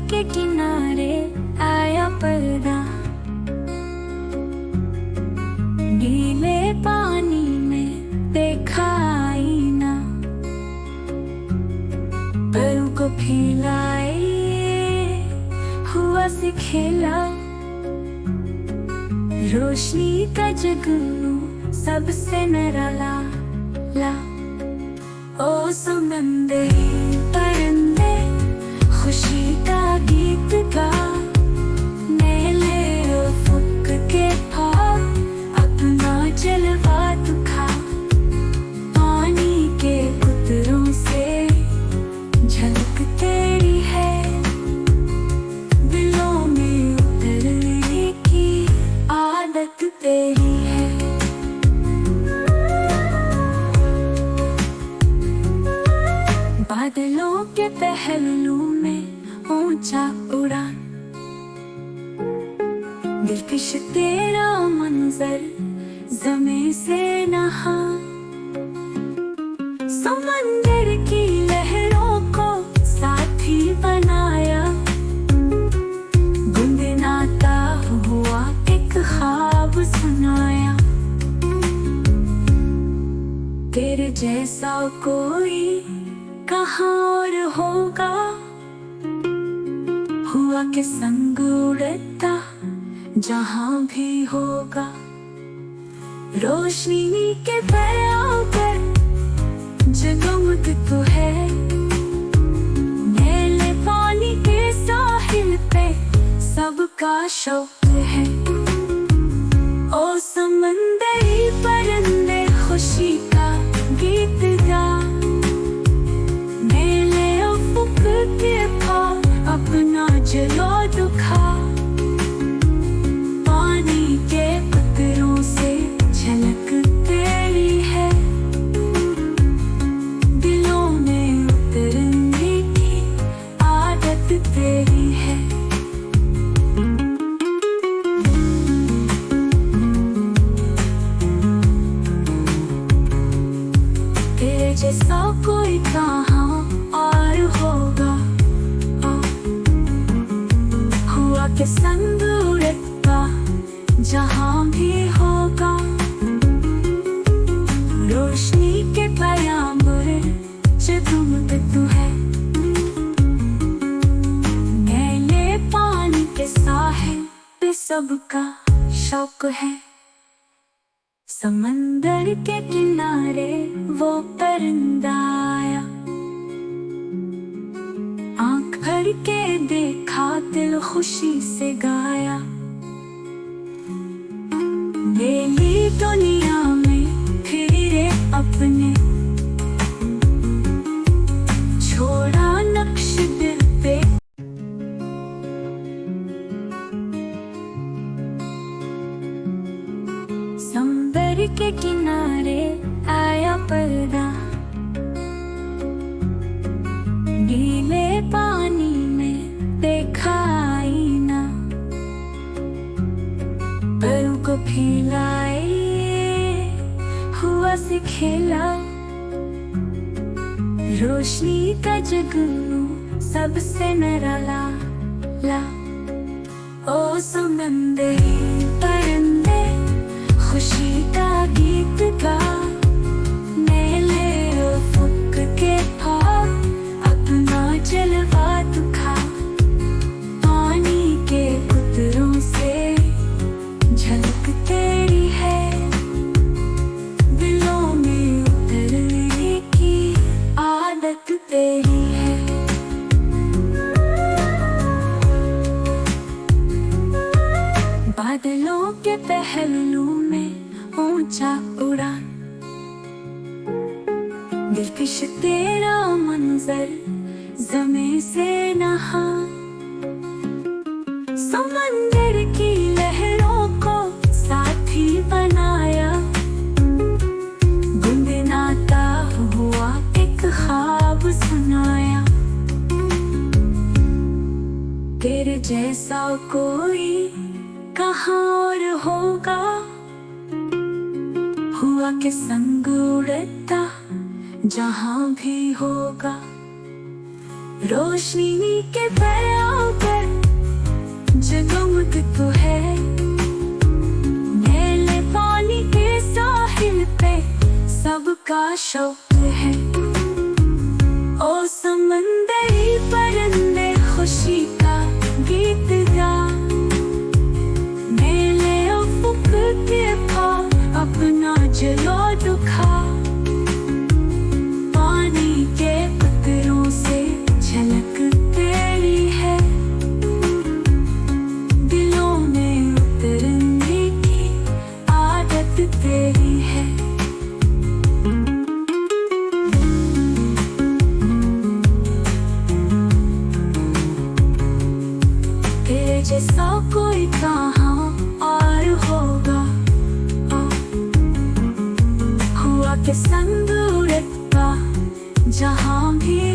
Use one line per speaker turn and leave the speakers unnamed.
के किनारे आया पर्दा, नीले पानी में देखा आईना, परों को फैलाए हुआ से खेला, रोशनी का जगनू सबसे निराला ला। ओ समंदरी परिंदे खुशी का गीत गा, नीले उफ़क़ के पार अपना जलवा दिखा, पानी के कुतरों से झलक तेरी है, दिलों में उतरने की आदत तेरी है। बादलों के पहलू में ऊंचा उड़ान, दिलकश तेरा मंजर ज़मीं से नहा, समंदर की लहरों को साथी बनाया, गुनगुनाता हुआ एक ख्वाब सुनाया, तेरे जैसा कोई कहाँ और होगा, हुआ के संग उड़ता जहाँ भी होगा, रोशनी के पैरों पर जगमग तो है, नीले पानी के साहिल पे सबका शौक है। ओ समंदरी परिंदे खुशी का गीत गा, के पार अपना जलो दुखा, पानी के कतरों से झलक तेरी है, दिलों में उतरने की आदत तेरी है। तेरे जैसा कोई कहाँ और होगा, के संग उड़ता जहाँ भी होगा, रोशनी के पैगाम्बर जगमग तू है, नीले पानी के साहिल पे सबका शौक है। समंदर के किनारे वो परिंदा आया, आँख भर के देखा दिल खुशी से गाया, नीली दुनिया में फिरे अपने, छोड़ा नक्श दिल पे। समंदर के किनारे आया पर्दा, नीले पानी में देखा आईना, परों को फैलाए हुआ से खेला, रोशनी का जगनू सबसे निराला ला। ओ समंदरी परिंदे खुशी का गीत गा, नीले उफ़क़ के पार अपना जलवा दिखा, पानी के कुतरों से झलक तेरी है, दिलों में उतरने की आदत तेरी है। बादलों के पहलू में ऊंचा उड़ान, दिलकश तेरा मंजर ज़मीं से नहा, समंदर की लहरों को साथी बनाया, गुनगुनाता हुआ एक ख्वाब सुनाया, तेरे जैसा कोई कहाँ और होगा, हुआ के संग उड़ता जहाँ भी होगा, रोशनी के पैरों पर जगमग तो है, नीले पानी के साहिल पे सबका शौक है। ओ समंदरी परिंदे खुशी का गीत गा, नीले अफुक के पार अपना जलो दुखा। पानी के कतरों से झलक तेरी है, दिलों में उतरने की आदत तेरी है। तेरे जैसा कोई कहाँ और होगा, हुआ के संग उड़ता जहाँ भी